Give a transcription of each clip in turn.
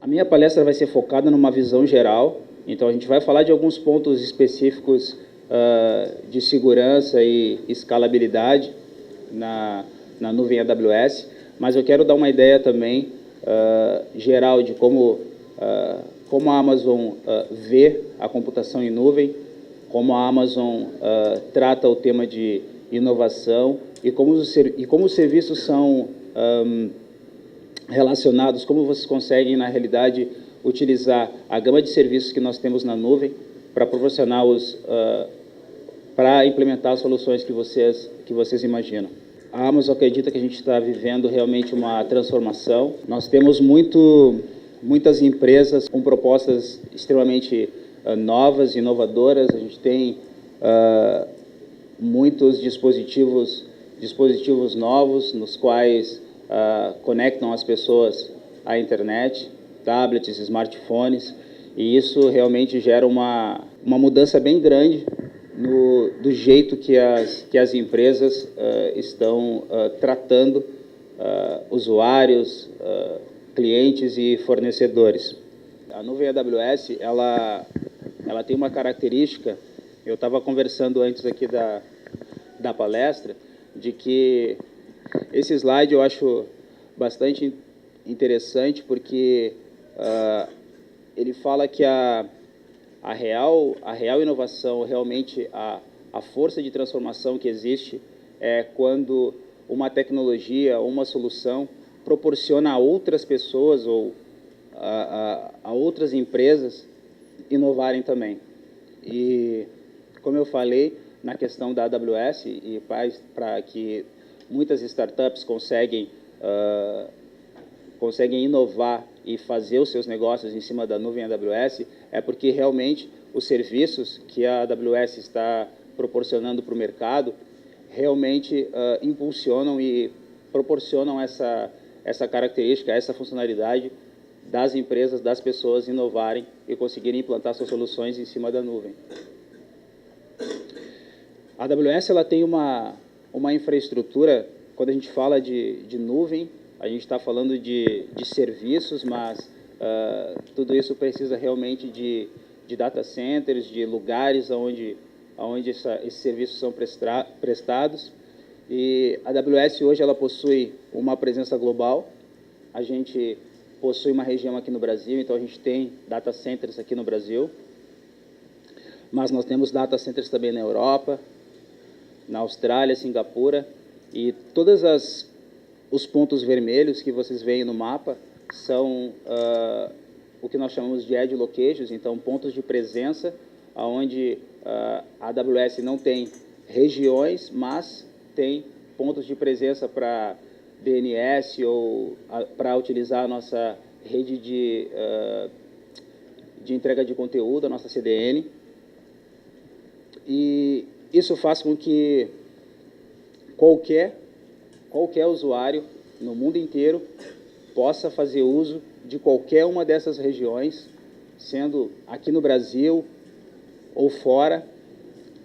A minha palestra vai ser focada numa visão geral, então a gente vai falar de alguns pontos específicos de segurança e escalabilidade na nuvem AWS, mas eu quero dar uma ideia também geral de como a Amazon vê a computação em nuvem, como a Amazon trata o tema de inovação e como os serviços são relacionados, como vocês conseguem, na realidade, utilizar a gama de serviços que nós temos na nuvem para proporcionar para implementar as soluções que vocês imaginam. A Amazon acredita que a gente está vivendo realmente uma transformação. Nós temos muitas empresas com propostas extremamente novas, inovadoras. A gente tem muitos dispositivos novos, nos quais conectam as pessoas à internet, tablets, smartphones, e isso realmente gera uma mudança bem grande do jeito que as empresas estão tratando usuários, clientes e fornecedores. A nuvem AWS, ela tem uma característica, eu estava conversando antes aqui da palestra, de que esse slide eu acho bastante interessante, porque ele fala que a real inovação, realmente a força de transformação que existe é quando uma tecnologia, uma solução proporciona a outras pessoas ou a outras empresas inovarem também. E, como eu falei, na questão da AWS, e para que muitas startups conseguem inovar e fazer os seus negócios em cima da nuvem AWS, é porque realmente os serviços que a AWS está proporcionando para o mercado realmente impulsionam e proporcionam essa característica, essa funcionalidade das empresas, das pessoas inovarem e conseguirem implantar suas soluções em cima da nuvem. A AWS ela tem uma infraestrutura. Quando a gente fala de nuvem, a gente está falando de serviços, mas tudo isso precisa realmente de data centers, de lugares onde esses serviços são prestados. E a AWS hoje ela possui uma presença global. A gente possui uma região aqui no Brasil, então a gente tem data centers aqui no Brasil, mas nós temos data centers também na Europa, na Austrália, Singapura, e todos os pontos vermelhos que vocês veem no mapa são o que nós chamamos de edge locations, então pontos de presença, onde a AWS não tem regiões, mas tem pontos de presença para DNS ou para utilizar a nossa rede de entrega de conteúdo, a nossa CDN. E isso faz com que qualquer usuário no mundo inteiro possa fazer uso de qualquer uma dessas regiões, sendo aqui no Brasil ou fora,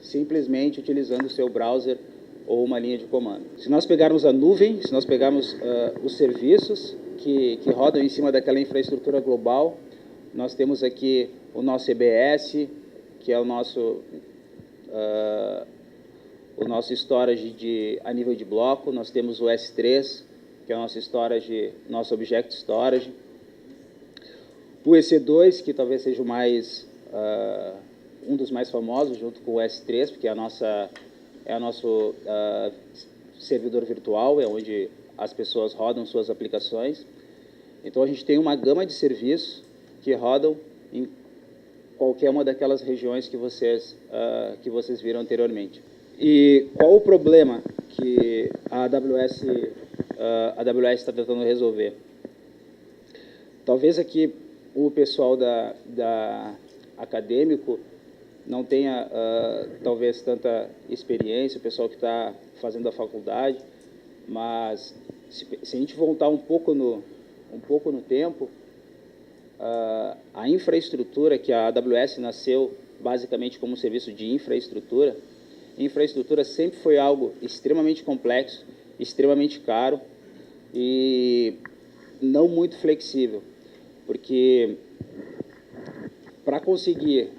simplesmente utilizando o seu browser ou uma linha de comando. Se nós pegarmos a nuvem, se nós pegarmos os serviços que rodam em cima daquela infraestrutura global, nós temos aqui o nosso EBS, que é o nosso storage a nível de bloco. Nós temos o S3, que é o nosso storage, nosso Object Storage. O EC2, que talvez seja um dos mais famosos, junto com o S3, porque é o nosso servidor virtual, é onde as pessoas rodam suas aplicações. Então, a gente tem uma gama de serviços que rodam em qualquer uma daquelas regiões que vocês viram anteriormente. E qual o problema que a a AWS está tentando resolver. Talvez aqui o pessoal da acadêmico não tenha, talvez, tanta experiência, o pessoal que está fazendo a faculdade, mas se a gente voltar um pouco no tempo, a infraestrutura, que a AWS nasceu basicamente como um serviço de infraestrutura sempre foi algo extremamente complexo, extremamente caro e não muito flexível, porque para conseguir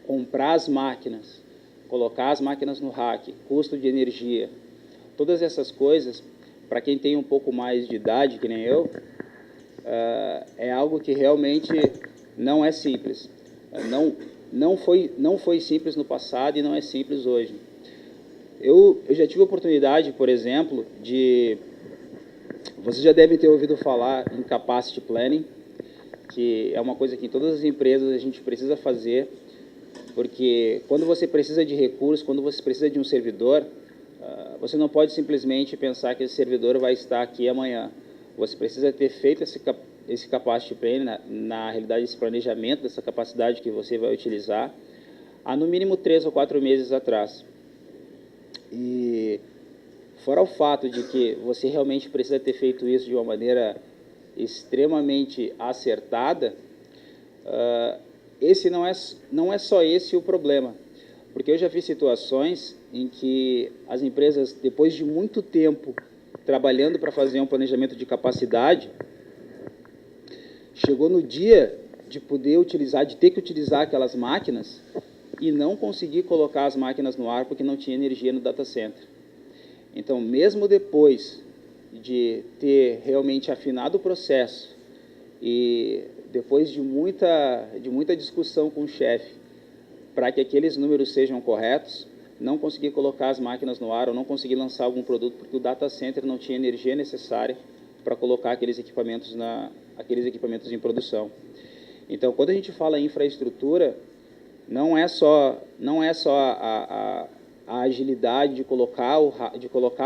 comprar as máquinas, colocar as máquinas no rack, custo de energia, todas essas coisas, para quem tem um pouco mais de idade, que nem eu, é algo que realmente não é simples. Não foi simples no passado e não é simples hoje. Eu já tive a oportunidade, por exemplo, vocês já devem ter ouvido falar em Capacity Planning, que é uma coisa que em todas as empresas a gente precisa fazer, porque quando você precisa de recursos, quando você precisa de um servidor, você não pode simplesmente pensar que esse servidor vai estar aqui amanhã. Você precisa ter feito esse Capacity Planning, na realidade, esse planejamento dessa capacidade que você vai utilizar, há no mínimo 3 ou 4 meses atrás. E fora o fato de que você realmente precisa ter feito isso de uma maneira extremamente acertada, esse não é só esse o problema, porque eu já vi situações em que as empresas, depois de muito tempo trabalhando para fazer um planejamento de capacidade, chegou no dia de poder utilizar, de ter que utilizar aquelas máquinas e não conseguir colocar as máquinas no ar porque não tinha energia no data center. Então, mesmo depois de ter realmente afinado o processo e depois de muita discussão com o chefe para que aqueles números sejam corretos, não conseguir colocar as máquinas no ar ou não conseguir lançar algum produto porque o data center não tinha energia necessária para colocar aqueles equipamentos em produção. Então, quando a gente fala em infraestrutura, não é só a agilidade de colocar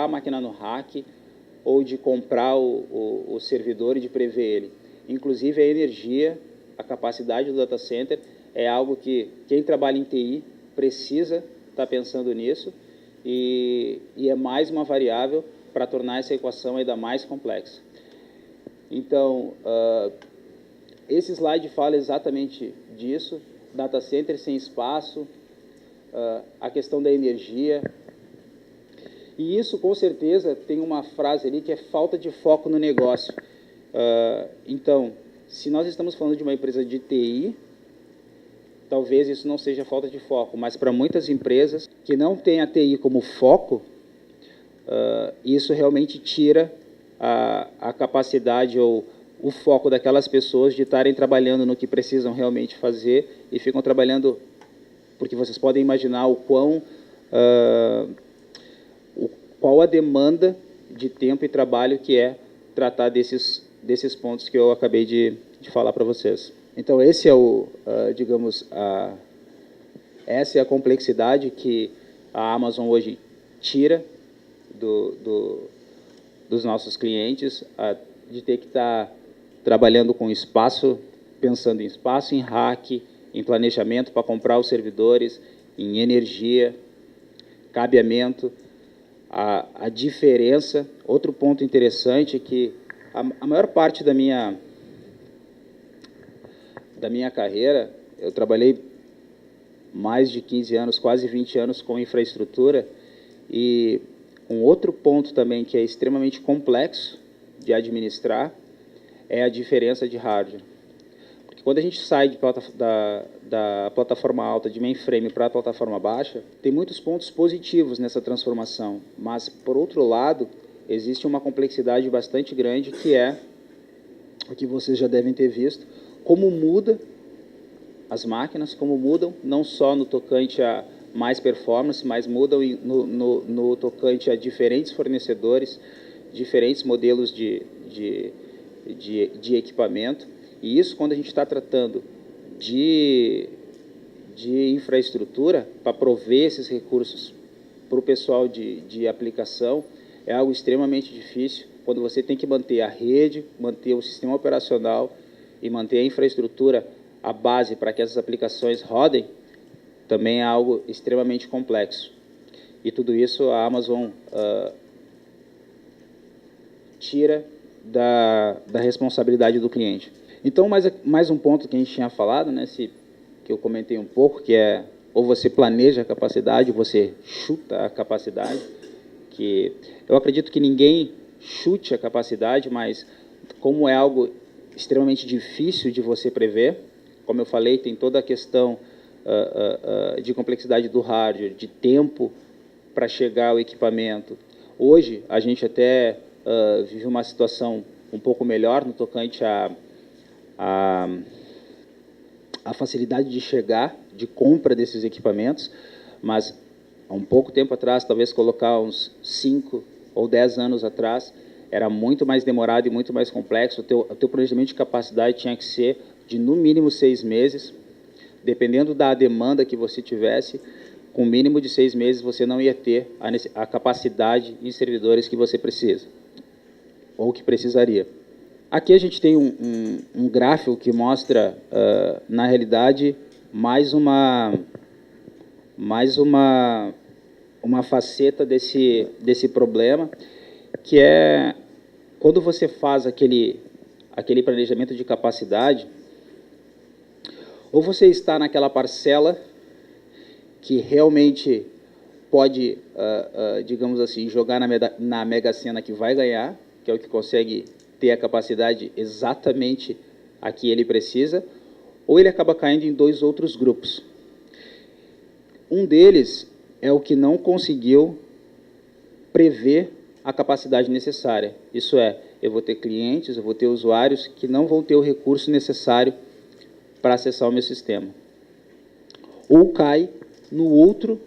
a máquina no rack ou de comprar o servidor e de prever ele. Inclusive, a energia, a capacidade do data center é algo que quem trabalha em TI precisa estar pensando nisso e é mais uma variável para tornar essa equação ainda mais complexa. Então, esse slide fala exatamente disso, data center sem espaço, a questão da energia. E isso, com certeza, tem uma frase ali que é falta de foco no negócio. Então, se nós estamos falando de uma empresa de TI, talvez isso não seja falta de foco, mas para muitas empresas que não têm a TI como foco, isso realmente tira a capacidade ou o foco daquelas pessoas de estarem trabalhando no que precisam realmente fazer e ficam trabalhando, porque vocês podem imaginar qual a demanda de tempo e trabalho que é tratar desses pontos que eu acabei de falar para vocês. Então, esse é essa é a complexidade que a Amazon hoje tira dos nossos clientes, de ter que estar trabalhando com espaço, pensando em espaço, em rack, em planejamento para comprar os servidores, em energia, cabeamento. A diferença, outro ponto interessante é que a maior parte da minha carreira, eu trabalhei mais de 15 anos, quase 20 anos com infraestrutura, e um outro ponto também que é extremamente complexo de administrar é a diferença de hardware. Porque quando a gente sai da plataforma alta de mainframe para a plataforma baixa, tem muitos pontos positivos nessa transformação, mas, por outro lado, existe uma complexidade bastante grande, que é o que vocês já devem ter visto, como muda as máquinas, como mudam, não só no tocante a mais performance, mas mudam no tocante a diferentes fornecedores, diferentes modelos de equipamento. E isso, quando a gente está tratando de infraestrutura, para prover esses recursos para o pessoal de aplicação, é algo extremamente difícil, quando você tem que manter a rede, manter o sistema operacional e manter a infraestrutura, a base para que essas aplicações rodem, também é algo extremamente complexo. E tudo isso a Amazon tira da responsabilidade do cliente. Então, mais um ponto que a gente tinha falado, né, que eu comentei um pouco, que é ou você planeja a capacidade, ou você chuta a capacidade, que eu acredito que ninguém chute a capacidade, mas como é algo extremamente difícil de você prever, como eu falei, tem toda a questão de complexidade do hardware, de tempo para chegar ao equipamento. Hoje, a gente até vive uma situação um pouco melhor no tocante a facilidade de chegar, de compra desses equipamentos, mas há um pouco tempo atrás, talvez colocar uns 5 ou 10 anos atrás, era muito mais demorado e muito mais complexo. O teu planejamento de capacidade tinha que ser de, no mínimo, 6 meses, dependendo da demanda que você tivesse, com o mínimo de 6 meses você não ia ter a capacidade e servidores que você precisa, ou que precisaria. Aqui a gente tem um gráfico que mostra, na realidade, mais uma faceta desse problema, que é quando você faz aquele planejamento de capacidade, ou você está naquela parcela que realmente pode, digamos assim, jogar na Mega Sena que vai ganhar, que é o que consegue ter a capacidade exatamente a que ele precisa, ou ele acaba caindo em 2 outros grupos. Um deles é o que não conseguiu prever a capacidade necessária. Isso é, eu vou ter clientes, eu vou ter usuários que não vão ter o recurso necessário para acessar o meu sistema. Ou cai no outro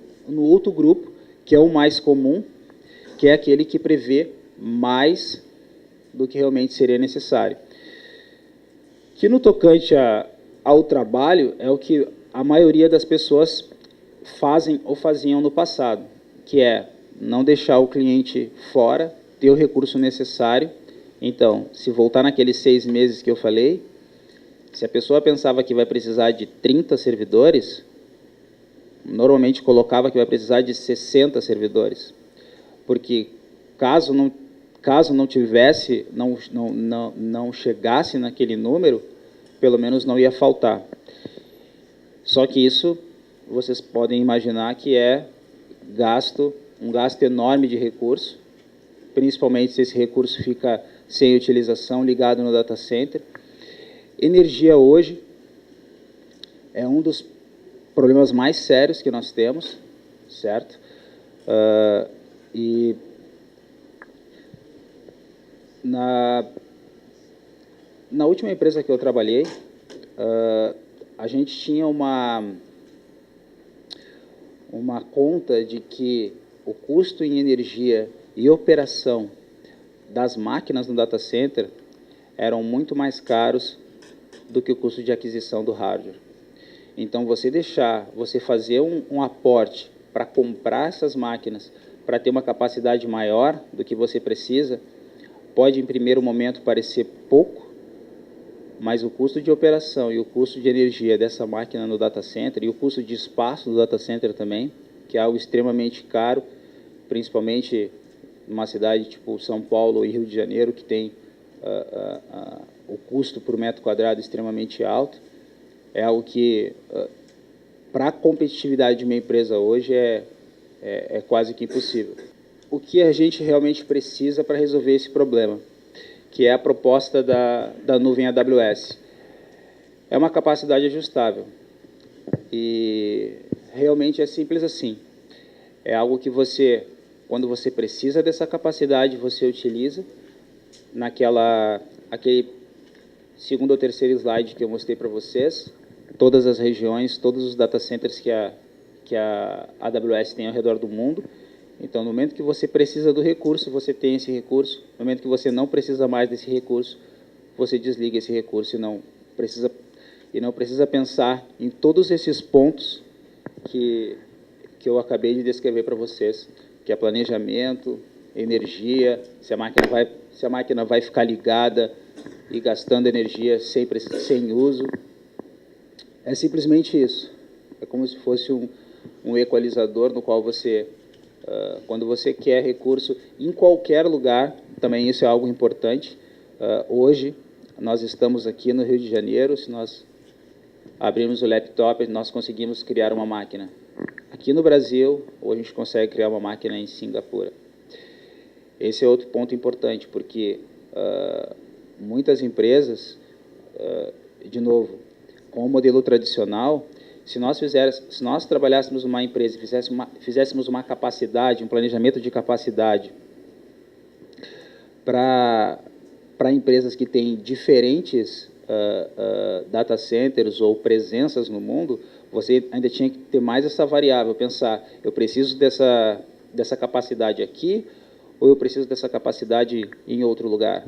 grupo, que é o mais comum, que é aquele que prevê mais do que realmente seria necessário. Que no tocante ao trabalho é o que a maioria das pessoas fazem ou faziam no passado, que é não deixar o cliente fora, ter o recurso necessário. Então, se voltar naqueles 6 meses que eu falei, se a pessoa pensava que vai precisar de 30 servidores, normalmente colocava que vai precisar de 60 servidores, porque caso não tivesse, não chegasse naquele número, pelo menos não ia faltar. Só que isso, vocês podem imaginar que é um gasto enorme de recurso, principalmente se esse recurso fica sem utilização, ligado no data center. Energia hoje é um dos problemas mais sérios que nós temos, certo? E na última empresa que eu trabalhei, a gente tinha uma conta de que o custo em energia e operação das máquinas no data center eram muito mais caros do que o custo de aquisição do hardware. Então, você fazer um aporte para comprar essas máquinas, para ter uma capacidade maior do que você precisa, pode, em primeiro momento, parecer pouco, mas o custo de operação e o custo de energia dessa máquina no data center e o custo de espaço do data center também, que é algo extremamente caro, principalmente numa cidade tipo São Paulo e Rio de Janeiro, que tem o custo por metro quadrado extremamente alto, é algo que, para a competitividade de uma empresa hoje, é quase que impossível. O que a gente realmente precisa para resolver esse problema, que é a proposta da nuvem AWS. É uma capacidade ajustável. E realmente é simples assim. É algo que você, quando você precisa dessa capacidade, você utiliza aquele segundo ou terceiro slide que eu mostrei para vocês, todas as regiões, todos os data centers que a AWS tem ao redor do mundo. Então, no momento que você precisa do recurso, você tem esse recurso. No momento que você não precisa mais desse recurso, você desliga esse recurso e não precisa pensar em todos esses pontos que eu acabei de descrever para vocês, que é planejamento, energia, se a máquina vai ficar ligada e gastando energia sem uso. É simplesmente isso. É como se fosse um equalizador no qual você, quando você quer recurso em qualquer lugar, também isso é algo importante. Hoje, nós estamos aqui no Rio de Janeiro, se nós abrimos o laptop, nós conseguimos criar uma máquina aqui no Brasil, ou a gente consegue criar uma máquina em Singapura. Esse é outro ponto importante, porque muitas empresas, de novo, com o modelo tradicional, se nós trabalhássemos numa empresa e fizéssemos uma capacidade, um planejamento de capacidade para empresas que têm diferentes data centers ou presenças no mundo, você ainda tinha que ter mais essa variável, pensar, eu preciso dessa capacidade aqui ou eu preciso dessa capacidade em outro lugar?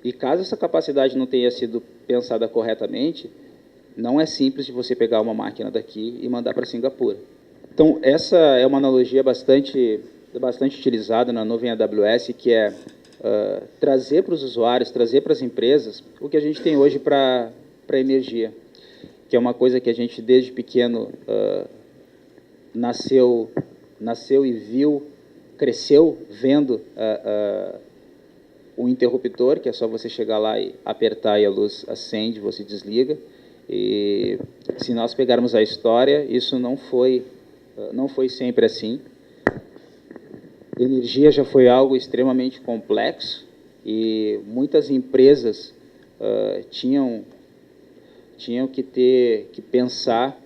E caso essa capacidade não tenha sido pensada corretamente, não é simples de você pegar uma máquina daqui e mandar para Singapura. Então, essa é uma analogia bastante utilizada na nuvem AWS, que é trazer para os usuários, trazer para as empresas o que a gente tem hoje para a energia, que é uma coisa que a gente, desde pequeno, nasceu e viu, cresceu vendo o interruptor, que é só você chegar lá e apertar e a luz acende, você desliga. E se nós pegarmos a história, isso não foi sempre assim. Energia já foi algo extremamente complexo e muitas empresas tinham que pensar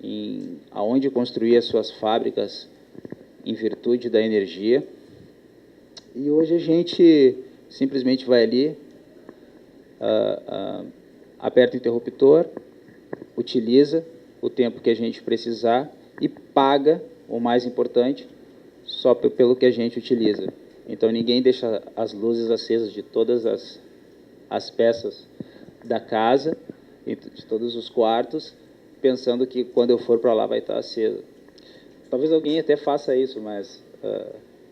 em aonde construir as suas fábricas em virtude da energia. E hoje a gente simplesmente vai ali, aperta o interruptor, utiliza o tempo que a gente precisar e paga, o mais importante, só pelo que a gente utiliza. Então, ninguém deixa as luzes acesas de todas as peças da casa, de todos os quartos, pensando que quando eu for para lá vai estar aceso. Talvez alguém até faça isso, mas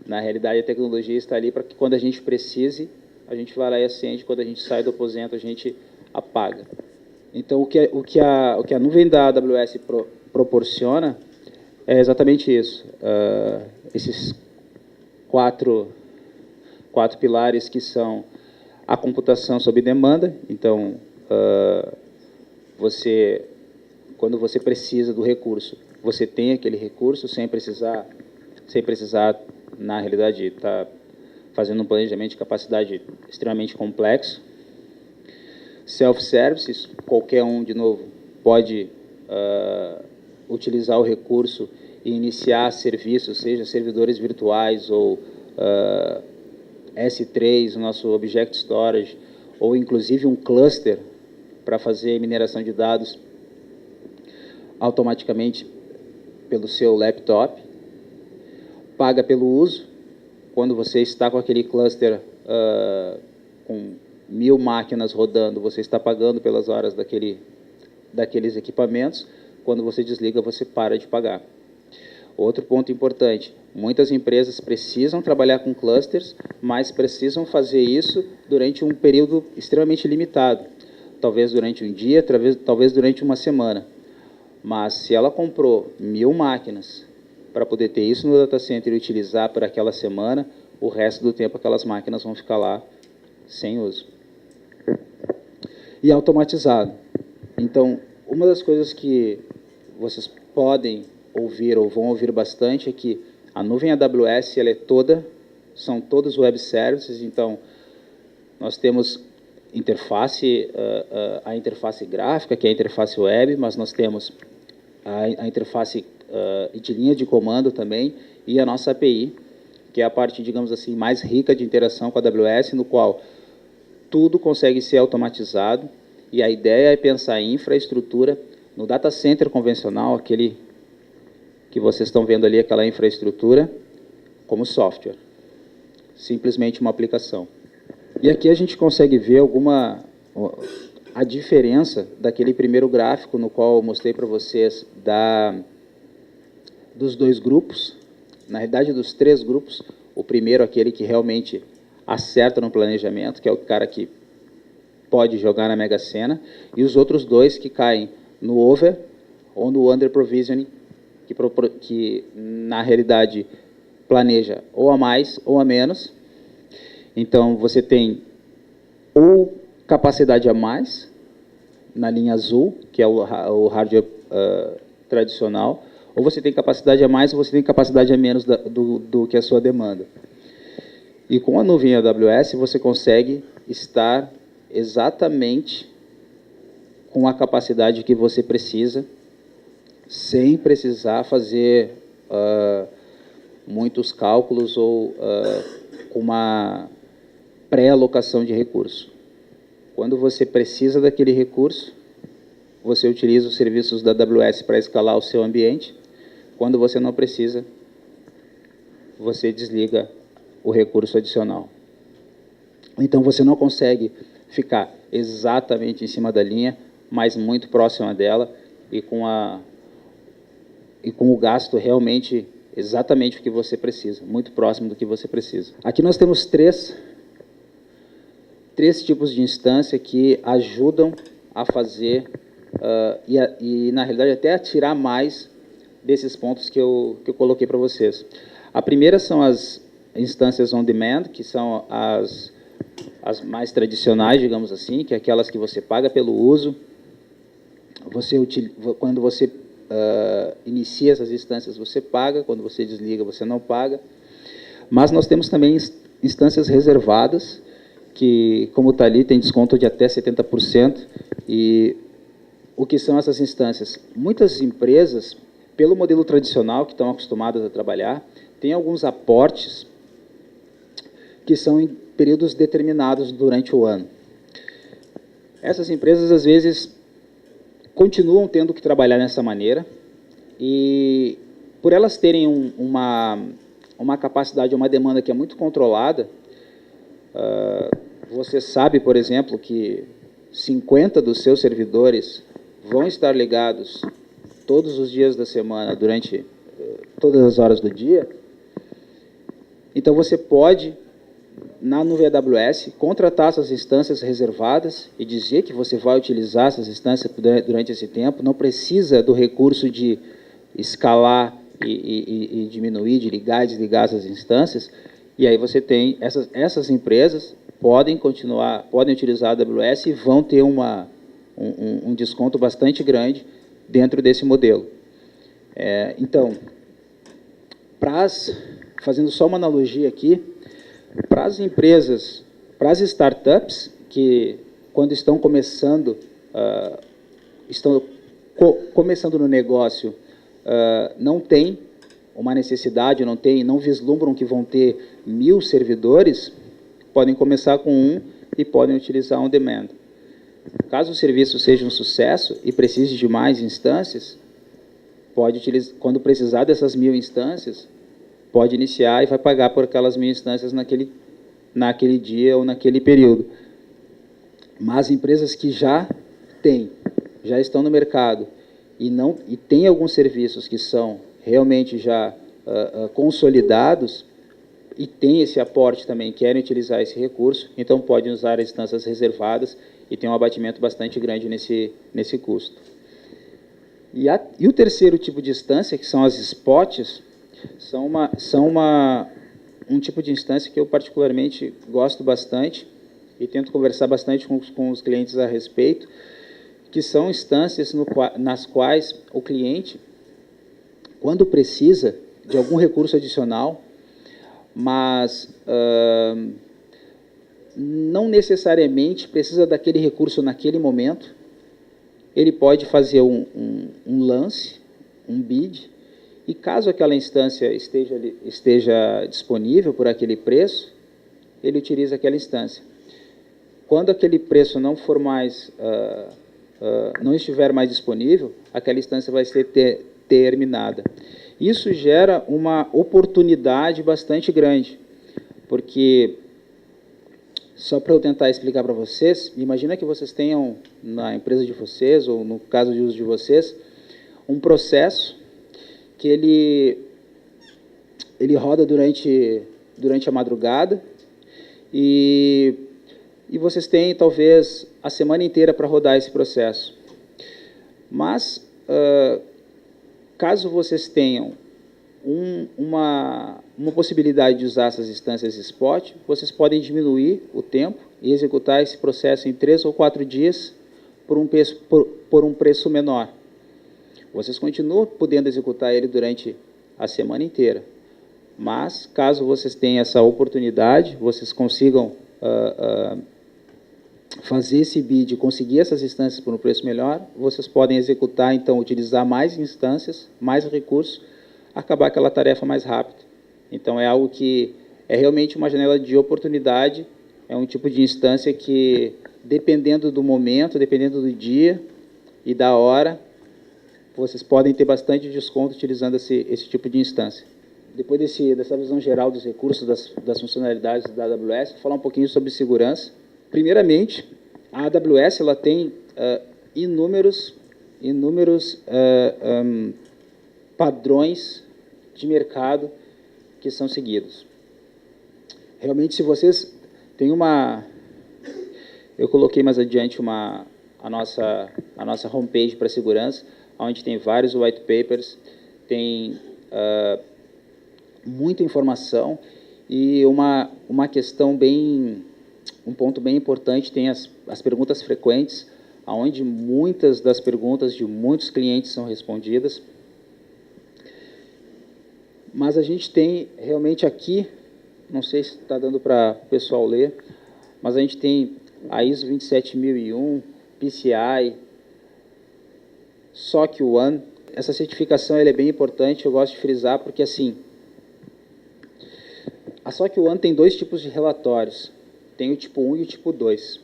na realidade a tecnologia está ali para que quando a gente precise, a gente vai lá e acende, quando a gente sai do aposento, a gente apaga. Então, o que a nuvem da AWS proporciona é exatamente isso. Esses quatro pilares que são a computação sob demanda. Então, quando você precisa do recurso, você tem aquele recurso sem precisar, na realidade, estar fazendo um planejamento de capacidade extremamente complexo. Self-services, qualquer um, de novo, pode utilizar o recurso e iniciar serviços, seja servidores virtuais ou S3, o nosso Object Storage, ou inclusive um cluster para fazer mineração de dados automaticamente pelo seu laptop. Paga pelo uso. Quando você está com aquele cluster com 1000 máquinas rodando, você está pagando pelas horas daqueles equipamentos. Quando você desliga, você para de pagar. Outro ponto importante, muitas empresas precisam trabalhar com clusters, mas precisam fazer isso durante um período extremamente limitado. Talvez durante um dia, talvez durante uma semana. Mas se ela comprou 1000 máquinas para poder ter isso no data center e utilizar por aquela semana, o resto do tempo aquelas máquinas vão ficar lá sem uso. E automatizado. Então, uma das coisas que vocês podem ouvir ou vão ouvir bastante é que a nuvem AWS são todos web services. Então, nós temos a interface gráfica, que é a interface web, mas nós temos a interface de linha de comando também, e a nossa API, que é a parte, digamos assim, mais rica de interação com a AWS, no qual tudo consegue ser automatizado, e a ideia é pensar em infraestrutura no data center convencional, aquele que vocês estão vendo ali, aquela infraestrutura, como software. Simplesmente uma aplicação. E aqui a gente consegue ver a diferença daquele primeiro gráfico no qual eu mostrei para vocês dos dois grupos, na realidade dos 3 grupos. O primeiro, aquele que realmente acerta no planejamento, que é o cara que pode jogar na Mega Sena, e os outros dois que caem no over ou no under provisioning, que na realidade planeja ou a mais ou a menos. Então, você tem ou capacidade a mais, na linha azul, que é o hardware tradicional, ou você tem capacidade a mais ou você tem capacidade a menos do que a sua demanda. E com a nuvem AWS, você consegue estar exatamente com a capacidade que você precisa, sem precisar fazer muitos cálculos ou uma pré-alocação de recurso. Quando você precisa daquele recurso, você utiliza os serviços da AWS para escalar o seu ambiente. Quando você não precisa, você desliga o recurso adicional. Então, você não consegue ficar exatamente em cima da linha, mas muito próxima dela e com o gasto realmente exatamente o que você precisa, muito próximo do que você precisa. Aqui nós temos três tipos de instância que ajudam a fazer e na realidade até a tirar mais desses pontos que eu coloquei para vocês. A primeira são as instâncias on demand, que são as mais tradicionais, digamos assim, que é aquelas que você paga pelo uso. Quando você inicia essas instâncias, você paga, quando você desliga, você não paga. Mas nós temos também instâncias reservadas, que, como está ali, tem desconto de até 70%. E o que são essas instâncias? Muitas empresas, pelo modelo tradicional que estão acostumadas a trabalhar, têm alguns aportes que são em períodos determinados durante o ano. Essas empresas, às vezes, continuam tendo que trabalhar dessa maneira e, por elas terem uma capacidade, uma demanda que é muito controlada, você sabe, por exemplo, que 50 dos seus servidores vão estar ligados todos os dias da semana, durante todas as horas do dia. Então, você pode, na nuvem AWS, contratar essas instâncias reservadas e dizer que você vai utilizar essas instâncias durante esse tempo. Não precisa do recurso de escalar e diminuir, de ligar e desligar essas instâncias. E aí você tem essas empresas podem utilizar a AWS e vão ter um desconto bastante grande dentro desse modelo. Então, fazendo só uma analogia aqui, para as empresas, para as startups que, quando estão começando no negócio, não tem uma necessidade, não vislumbram que vão ter 1000 servidores, podem começar com um e podem utilizar on demand. Caso o serviço seja um sucesso e precise de mais instâncias, quando precisar dessas 1000 instâncias, pode iniciar e vai pagar por aquelas 1000 instâncias naquele dia ou naquele período. Mas empresas que já estão no mercado e têm alguns serviços que são realmente já consolidados e têm esse aporte também, querem utilizar esse recurso, então podem usar as instâncias reservadas e tem um abatimento bastante grande nesse custo. E o terceiro tipo de instância, que são as spots, são um tipo de instância que eu particularmente gosto bastante e tento conversar bastante com os clientes a respeito, que são instâncias nas quais o cliente, quando precisa de algum recurso adicional, mas não necessariamente precisa daquele recurso naquele momento, ele pode fazer um lance, um bid, e caso aquela instância esteja disponível por aquele preço, ele utiliza aquela instância. Quando aquele preço não for mais, não estiver mais disponível, aquela instância vai ser terminada. Isso gera uma oportunidade bastante grande, porque, só para eu tentar explicar para vocês, imagina que vocês tenham na empresa de vocês, ou no caso de uso de vocês, um processo que ele roda durante durante a madrugada e vocês têm, talvez, a semana inteira para rodar esse processo. Mas, caso vocês tenham uma possibilidade de usar essas instâncias spot, vocês podem diminuir o tempo e executar esse processo em 3 ou 4 dias por um preço menor. Vocês continuam podendo executar ele durante a semana inteira. Mas, caso vocês tenham essa oportunidade, vocês consigam fazer esse bid e conseguir essas instâncias por um preço melhor, vocês podem executar, então, utilizar mais instâncias, mais recursos, acabar aquela tarefa mais rápido. Então, é algo que é realmente uma janela de oportunidade, é um tipo de instância que, dependendo do momento, dependendo do dia e da hora, vocês podem ter bastante desconto utilizando esse tipo de instância. Depois dessa visão geral dos recursos, das funcionalidades da AWS, vou falar um pouquinho sobre segurança. Primeiramente, a AWS ela tem inúmeros padrões de mercado que são seguidos. Realmente, se vocês têm eu coloquei mais adiante a nossa homepage para segurança, onde tem vários white papers, tem muita informação e uma questão um ponto bem importante, tem as perguntas frequentes, onde muitas das perguntas de muitos clientes são respondidas. Mas a gente tem realmente aqui, não sei se está dando para o pessoal ler, mas a gente tem a ISO 27001, PCI, SOC 1. Essa certificação ela é bem importante, eu gosto de frisar, porque assim, a SOC 1 tem 2 tipos de relatórios, tem o tipo 1 e o tipo 2.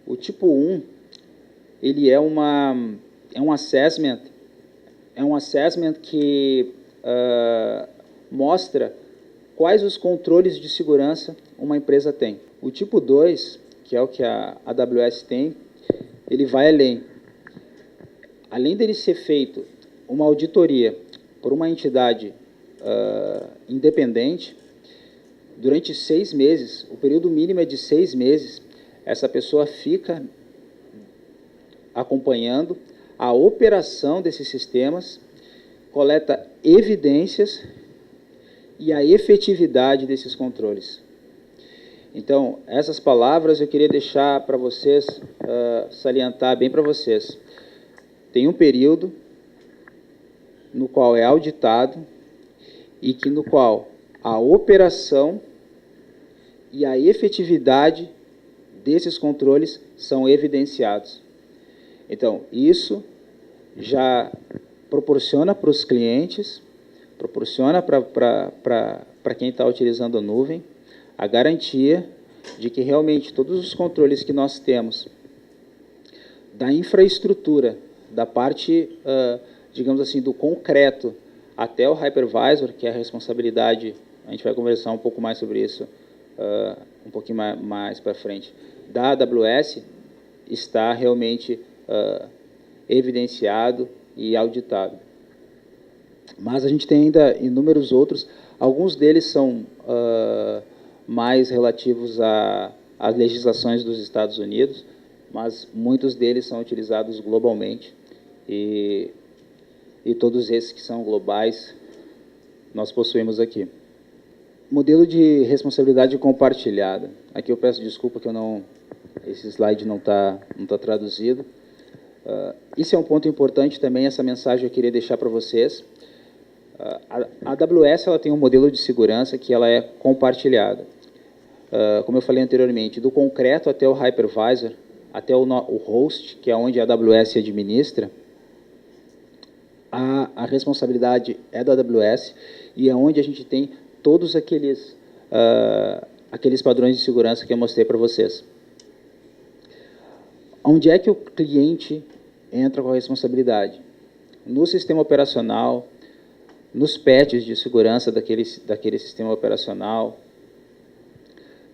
O tipo 1, ele é um assessment que mostra quais os controles de segurança uma empresa tem. O tipo 2, que é o que a AWS tem, ele vai além. Além dele ser feito uma auditoria por uma entidade independente, durante 6 meses, o período mínimo é de 6 meses, essa pessoa fica acompanhando a operação desses sistemas, coleta evidências e a efetividade desses controles. Então, essas palavras eu queria deixar para vocês, salientar bem para vocês. Tem um período no qual é auditado e no qual a operação e a efetividade desses controles são evidenciados. Então, isso já proporciona para os clientes, proporciona para quem está utilizando a nuvem, a garantia de que realmente todos os controles que nós temos da infraestrutura, da parte, digamos assim, do concreto até o hypervisor, que é a responsabilidade, a gente vai conversar um pouco mais sobre isso um pouquinho mais para frente, da AWS, está realmente evidenciado e auditado. Mas a gente tem ainda inúmeros outros, alguns deles são mais relativos às legislações dos Estados Unidos, mas muitos deles são utilizados globalmente e todos esses que são globais nós possuímos aqui. Modelo de responsabilidade compartilhada. Aqui eu peço desculpa que esse slide não está traduzido. Isso é um ponto importante também, essa mensagem eu queria deixar para vocês. A AWS ela tem um modelo de segurança que ela é compartilhada. Como eu falei anteriormente, do concreto até o hypervisor, até o host, que é onde a AWS administra, a responsabilidade é da AWS e é onde a gente tem todos aqueles padrões de segurança que eu mostrei para vocês. Onde é que o cliente entra com a responsabilidade? No sistema operacional, nos patches de segurança daquele sistema operacional,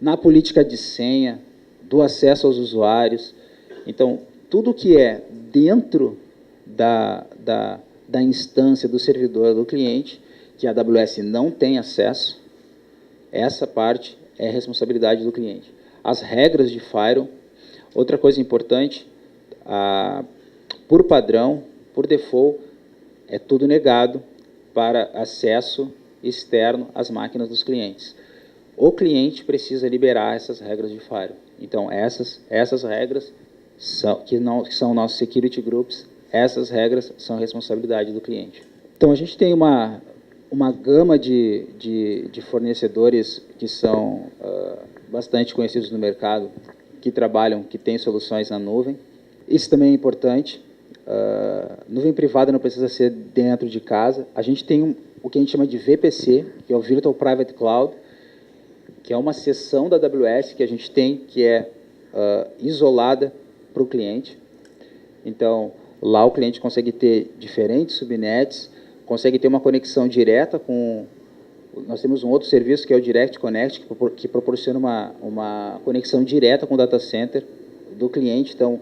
na política de senha, do acesso aos usuários. Então, tudo que é dentro da instância do servidor do cliente, que a AWS não tem acesso, essa parte é responsabilidade do cliente. As regras de Firewall, outra coisa importante, por padrão, por default, é tudo negado para acesso externo às máquinas dos clientes. O cliente precisa liberar essas regras de Firewall. Então, essas regras que são nossos security groups, essas regras são responsabilidade do cliente. Então, a gente tem uma gama de fornecedores que são bastante conhecidos no mercado, que trabalham, que têm soluções na nuvem. Isso também é importante. Nuvem privada não precisa ser dentro de casa. A gente tem o que a gente chama de VPC, que é o Virtual Private Cloud, que é uma seção da AWS que a gente tem, que é isolada para o cliente. Então, lá o cliente consegue ter diferentes subnets, consegue ter uma conexão direta com... Nós temos um outro serviço que é o Direct Connect, que proporciona uma conexão direta com o data center do cliente. Então,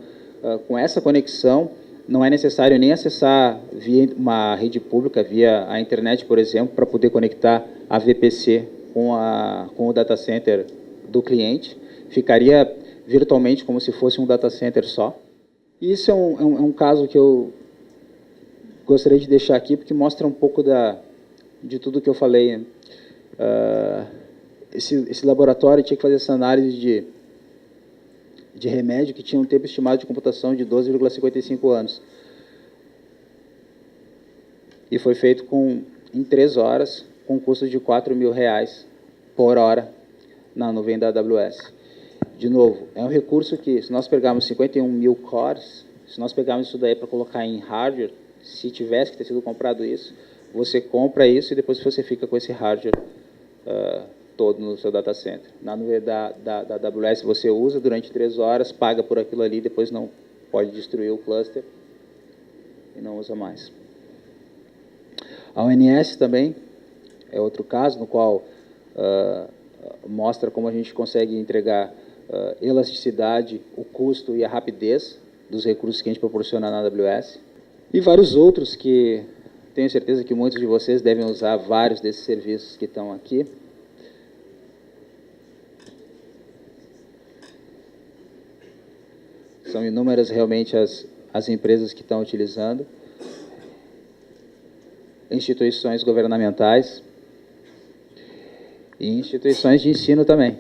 com essa conexão, não é necessário nem acessar via uma rede pública, via a internet, por exemplo, para poder conectar a VPC com o data center do cliente. Ficaria virtualmente como se fosse um data center só. E isso é um caso que eu gostaria de deixar aqui, porque mostra um pouco de tudo que eu falei. Esse laboratório tinha que fazer essa análise de remédio que tinha um tempo estimado de computação de 12,55 anos. E foi feito em 3 horas, com custo de R$4.000 por hora na nuvem da AWS. De novo, é um recurso que, se nós pegarmos 51.000 cores, se nós pegarmos isso daí para colocar em hardware, se tivesse que ter sido comprado isso, você compra isso e depois você fica com esse hardware todo no seu data center. Na nuvem da AWS você usa durante 3 horas, paga por aquilo ali, depois não pode destruir o cluster e não usa mais. A ONS também é outro caso no qual mostra como a gente consegue entregar elasticidade, o custo e a rapidez dos recursos que a gente proporciona na AWS. E vários outros que tenho certeza que muitos de vocês devem usar vários desses serviços que estão aqui. São inúmeras realmente as empresas que estão utilizando. Instituições governamentais e instituições de ensino também.